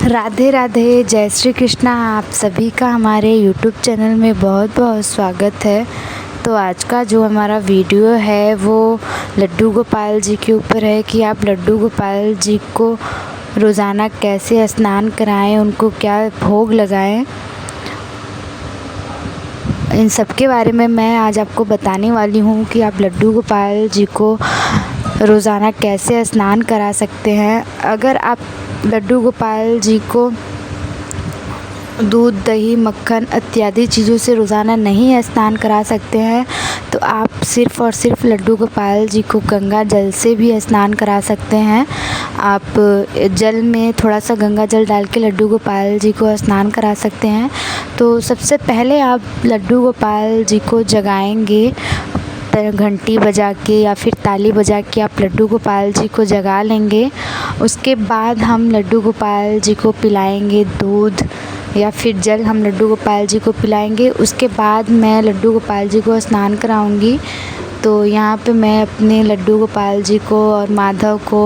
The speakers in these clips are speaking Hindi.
राधे राधे, जय श्री कृष्णा। आप सभी का हमारे यूट्यूब चैनल में बहुत बहुत स्वागत है। तो आज का जो हमारा वीडियो है वो लड्डू गोपाल जी के ऊपर है कि आप लड्डू गोपाल जी को रोज़ाना कैसे स्नान कराएं, उनको क्या भोग लगाएं। इन सब के बारे में मैं आज आपको बताने वाली हूँ कि आप लड्डू गोपाल जी को रोज़ाना कैसे स्नान करा सकते हैं। अगर आप लड्डू गोपाल जी को दूध, दही, मक्खन इत्यादि चीज़ों से रोज़ाना नहीं स्नान करा सकते हैं तो आप सिर्फ़ और सिर्फ लड्डू गोपाल जी को गंगा जल से भी स्नान करा सकते हैं। आप जल में थोड़ा सा गंगा जल डाल के लड्डू गोपाल जी को स्नान करा सकते हैं। तो सबसे पहले आप लड्डू गोपाल जी को जगाएंगे, घंटी बजा के या फिर ताली बजा के आप लड्डू गोपाल जी को जगा लेंगे। उसके बाद हम लड्डू गोपाल जी को पिलाएंगे दूध या फिर जल, हम लड्डू गोपाल जी को पिलाएंगे। उसके बाद मैं लड्डू गोपाल जी को स्नान कराऊंगी। तो यहाँ पे मैं अपने लड्डू गोपाल जी को और माधव को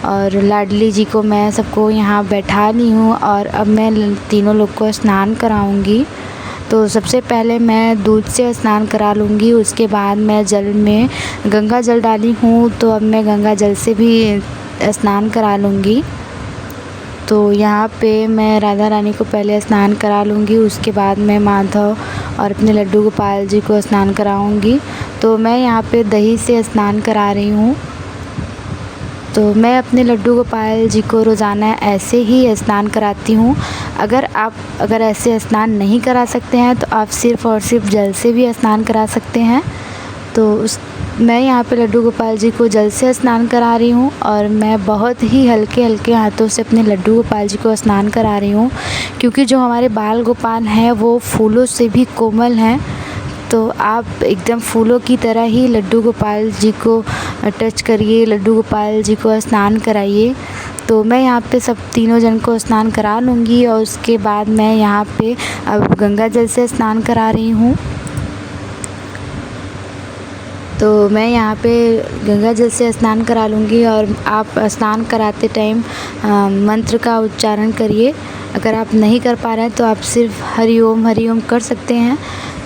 और लाडली जी को मैं सबको यहाँ बैठा ली हूँ और अब मैं तीनों लोग को स्नान कराऊंगी। तो सबसे पहले मैं दूध से स्नान करा लूँगी। उसके बाद मैं जल में गंगा जल डाली हूँ तो अब मैं गंगा जल से भी स्नान करा लूँगी। तो यहाँ पे मैं राधा रानी को पहले स्नान करा लूँगी, उसके बाद मैं माधव और अपने लड्डू गोपाल जी को स्नान कराऊँगी। तो मैं यहाँ पे दही से स्नान करा रही हूँ। तो मैं अपने लड्डू गोपाल जी को रोज़ाना ऐसे ही स्नान कराती हूँ। अगर ऐसे स्नान नहीं करा सकते हैं तो आप सिर्फ़ और सिर्फ जल से भी स्नान करा सकते हैं। तो मैं यहाँ पे लड्डू गोपाल जी को जल से स्नान करा रही हूँ और मैं बहुत ही हल्के हल्के हाथों से अपने लड्डू गोपाल जी को स्नान करा रही हूँ, क्योंकि जो हमारे बाल गोपाल हैं वो फूलों से भी कोमल हैं। तो आप एकदम फूलों की तरह ही लड्डू गोपाल जी को टच करिए, लड्डू गोपाल जी को स्नान कराइए। तो मैं यहाँ पे सब तीनों जन को स्नान करा लूँगी और उसके बाद मैं यहाँ पे अब गंगा जल से स्नान करा रही हूँ। तो मैं यहाँ पे गंगा जल से स्नान करा लूँगी और आप स्नान कराते टाइम मंत्र का उच्चारण करिए। अगर आप नहीं कर पा रहे हैं तो आप सिर्फ हरि ओम कर सकते हैं।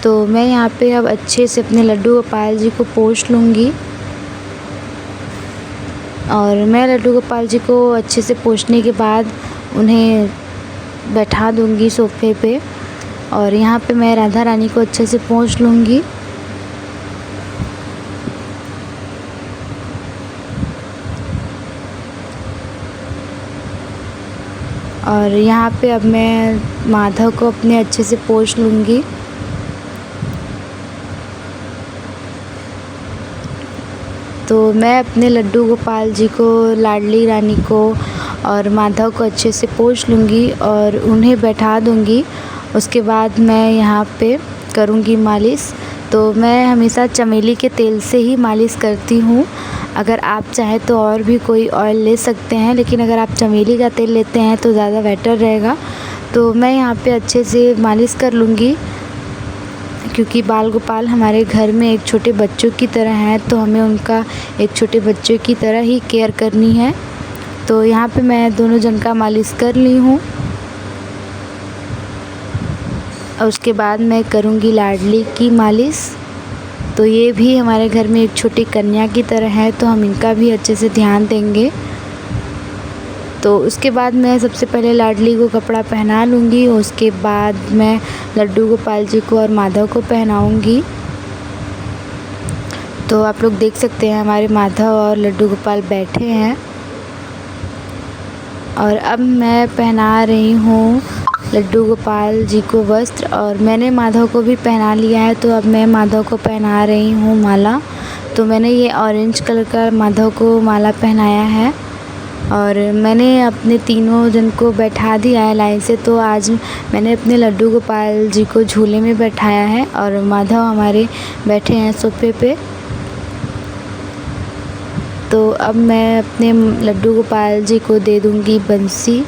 तो मैं यहाँ पे अब अच्छे से अपने लड्डू गोपाल जी को पोंछ लूँगी और मैं लड्डू गोपाल जी को अच्छे से पोंछने के बाद उन्हें बैठा दूँगी सोफे पे और यहाँ पे मैं राधा रानी को अच्छे से पोंछ लूँगी। और यहाँ पे अब मैं माधव को अपने अच्छे से पोंछ लूँगी। तो मैं अपने लड्डू गोपाल जी को, लाडली रानी को और माधव को अच्छे से पोंछ लूँगी और उन्हें बैठा दूँगी। उसके बाद मैं यहाँ पे करूँगी मालिश। तो मैं हमेशा चमेली के तेल से ही मालिश करती हूँ। अगर आप चाहें तो और भी कोई ऑयल ले सकते हैं, लेकिन अगर आप चमेली का तेल लेते हैं तो ज़्यादा बेटर रहेगा। तो मैं यहाँ पे अच्छे से मालिश कर लूँगी, क्योंकि बाल गोपाल हमारे घर में एक छोटे बच्चों की तरह हैं, तो हमें उनका एक छोटे बच्चों की तरह ही केयर करनी है। तो यहाँ पे मैं दोनों जन का मालिश कर ली हूँ और उसके बाद मैं करूँगी लाडली की मालिश। तो ये भी हमारे घर में एक छोटी कन्या की तरह है, तो हम इनका भी अच्छे से ध्यान देंगे। तो उसके बाद मैं सबसे पहले लाडली को कपड़ा पहना लूँगी, उसके बाद मैं लड्डू गोपाल जी को और माधव को पहनाऊँगी। तो आप लोग देख सकते हैं हमारे माधव और लड्डू गोपाल बैठे हैं और अब मैं पहना रही हूँ लड्डू गोपाल जी को वस्त्र और मैंने माधव को भी पहना लिया है। तो अब मैं माधव को पहना रही हूँ माला। तो मैंने ये ऑरेंज कलर का माधव को माला पहनाया है और मैंने अपने तीनों जन को बैठा दिया है लाइन से। तो आज मैंने अपने लड्डू गोपाल जी को झूले में बैठाया है और माधव हमारे बैठे हैं सोफे पे। तो अब मैं अपने लड्डू गोपाल जी को दे दूँगी बंसी,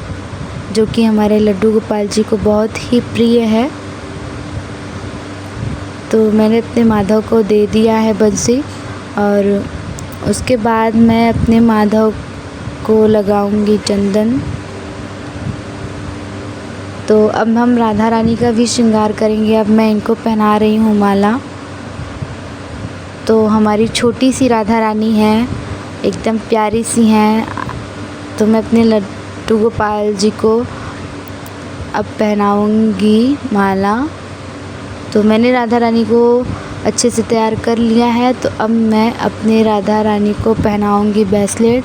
जो कि हमारे लड्डू गोपाल जी को बहुत ही प्रिय है। तो मैंने अपने माधव को दे दिया है बंसी और उसके बाद मैं अपने माधव को लगाऊंगी चंदन। तो अब हम राधा रानी का भी श्रृंगार करेंगे। अब मैं इनको पहना रही हूँ माला। तो हमारी छोटी सी राधा रानी है, एकदम प्यारी सी हैं। तो मैं अपने लड्डू गोपाल जी को अब पहनाऊँगी माला। तो मैंने राधा रानी को अच्छे से तैयार कर लिया है। तो अब मैं अपने राधा रानी को पहनाऊँगी ब्रेसलेट,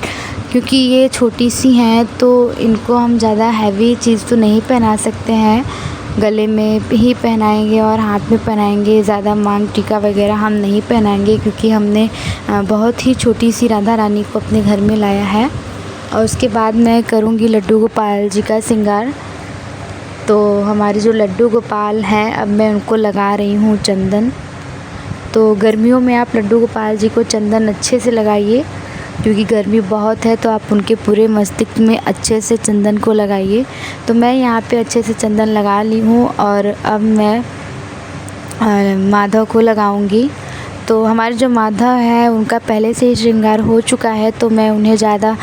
क्योंकि ये छोटी सी हैं तो इनको हम ज़्यादा हैवी चीज़ तो नहीं पहना सकते हैं। गले में ही पहनाएंगे और हाथ में पहनाएंगे, ज़्यादा मांग टीका वगैरह हम नहीं पहनाएंगे, क्योंकि हमने बहुत ही छोटी सी राधा रानी को अपने घर में लाया है। और उसके बाद मैं करूँगी लड्डू गोपाल जी का श्रृंगार। तो हमारे जो लड्डू गोपाल हैं, अब मैं उनको लगा रही हूँ चंदन। तो गर्मियों में आप लड्डू गोपाल जी को चंदन अच्छे से लगाइए, क्योंकि गर्मी बहुत है। तो आप उनके पूरे मस्तिष्क में अच्छे से चंदन को लगाइए। तो मैं यहाँ पे अच्छे से चंदन लगा ली हूँ और अब मैं माधव को लगाऊंगी। तो हमारे जो माधव है उनका पहले से ही श्रृंगार हो चुका है, तो मैं उन्हें ज़्यादा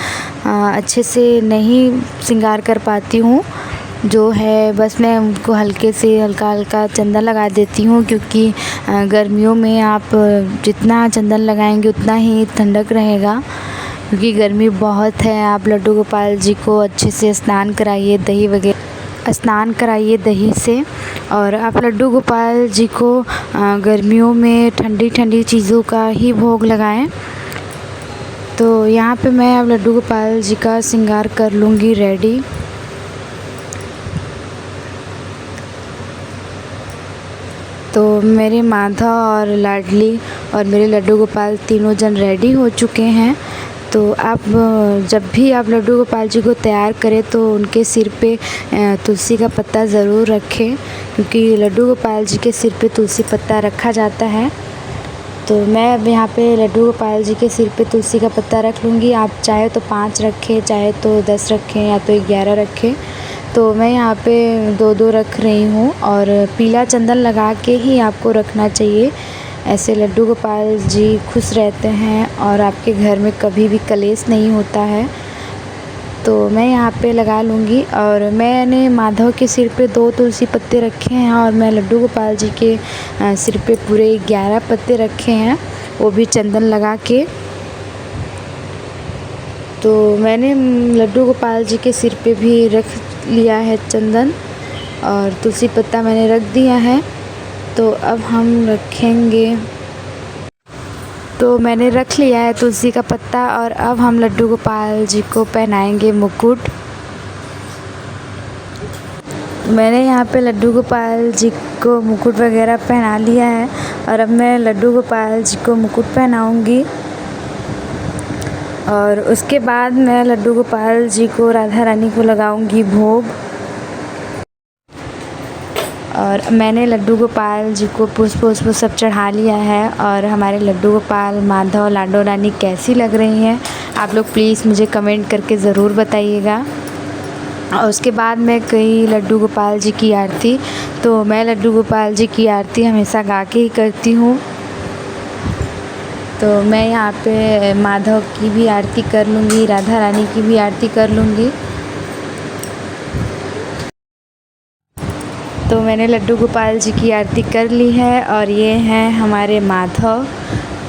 अच्छे से नहीं श्रृंगार कर पाती हूँ। जो है बस मैं उनको हल्के से हल्का हल्का चंदन लगा देती हूँ, क्योंकि गर्मियों में आप जितना चंदन लगाएंगे उतना ही ठंडक रहेगा, क्योंकि गर्मी बहुत है। आप लड्डू गोपाल जी को अच्छे से स्नान कराइए, दही वगैरह स्नान कराइए दही से। और आप लड्डू गोपाल जी को गर्मियों में ठंडी ठंडी चीज़ों का ही भोग लगाएं। तो यहाँ पे मैं अब लड्डू गोपाल जी का श्रृंगार कर लूँगी रेडी। तो मेरे माधव और लाडली और मेरे लड्डू गोपाल तीनों जन रेडी हो चुके हैं। तो आप जब भी आप लड्डू गोपाल जी को तैयार करें तो उनके सिर पे तुलसी का पत्ता ज़रूर रखें, क्योंकि लड्डू गोपाल जी के सिर पे तुलसी पत्ता रखा जाता है। तो मैं अब यहाँ पे लड्डू गोपाल जी के सिर पे तुलसी का पत्ता रख लूँगी। आप चाहे तो 5 रखें, चाहे तो 10 रखें, या तो 11 रखें। तो मैं यहाँ पे 2-2 रख रही हूँ। और पीला चंदन लगा के ही आपको रखना चाहिए। ऐसे लड्डू गोपाल जी खुश रहते हैं और आपके घर में कभी भी कलेश नहीं होता है। तो मैं यहाँ पे लगा लूँगी। और मैंने माधव के सिर पे 2 तुलसी पत्ते रखे हैं और मैं लड्डू गोपाल जी के सिर पे पूरे 11 पत्ते रखे हैं, वो भी चंदन लगा के। तो मैंने लड्डू गोपाल जी के सिर पे भी रख लिया है चंदन और तुलसी पत्ता मैंने रख दिया है। तो अब हम रखेंगे, तो मैंने रख लिया है तुलसी का पत्ता। और अब हम लड्डू गोपाल जी को पहनाएंगे मुकुट। मैंने यहाँ पे लड्डू गोपाल जी को मुकुट वगैरह पहना लिया है और अब मैं लड्डू गोपाल जी को मुकुट पहनाऊँगी। और उसके बाद मैं लड्डू गोपाल जी को राधा रानी को लगाऊंगी भोग। और मैंने लड्डू गोपाल जी को पुष्प वुष्प सब चढ़ा लिया है। और हमारे लड्डू गोपाल माधव लाडो रानी कैसी लग रही हैं, आप लोग प्लीज़ मुझे कमेंट करके ज़रूर बताइएगा। और उसके बाद मैं कई लड्डू गोपाल जी की आरती, तो मैं लड्डू गोपाल जी की आरती हमेशा गा के ही करती हूँ। तो मैं यहाँ पे माधव की भी आरती कर लूँगी, राधा रानी की भी आरती कर लूँगी। तो मैंने लड्डू गोपाल जी की आरती कर ली है। और ये हैं हमारे माधव।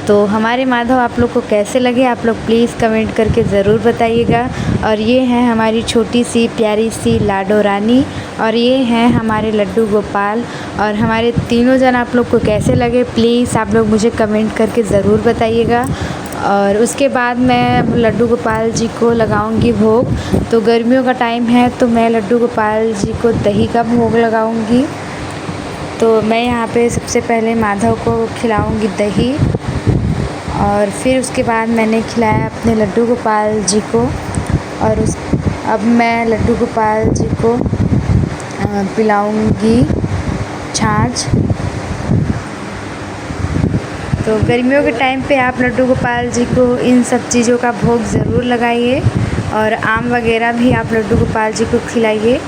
तो हमारे माधव आप लोग को कैसे लगे, आप लोग प्लीज़ कमेंट करके ज़रूर बताइएगा। और ये हैं हमारी छोटी सी प्यारी सी लाडो रानी, और ये हैं हमारे लड्डू गोपाल। और हमारे तीनों जन आप लोग को कैसे लगे, प्लीज़ आप लोग मुझे कमेंट करके ज़रूर बताइएगा। और उसके बाद मैं लड्डू गोपाल जी को लगाऊंगी भोग। तो गर्मियों का टाइम है, तो मैं लड्डू गोपाल जी को दही का भोग लगाऊंगी। तो मैं यहाँ पे सबसे पहले माधव को खिलाऊंगी दही, और फिर उसके बाद मैंने खिलाया अपने लड्डू गोपाल जी को। और अब मैं लड्डू गोपाल जी को पिलाऊंगी छाछ। तो गर्मियों के टाइम पे आप लड्डू गोपाल जी को इन सब चीज़ों का भोग ज़रूर लगाइए। और आम वगैरह भी आप लड्डू गोपाल जी को खिलाइए।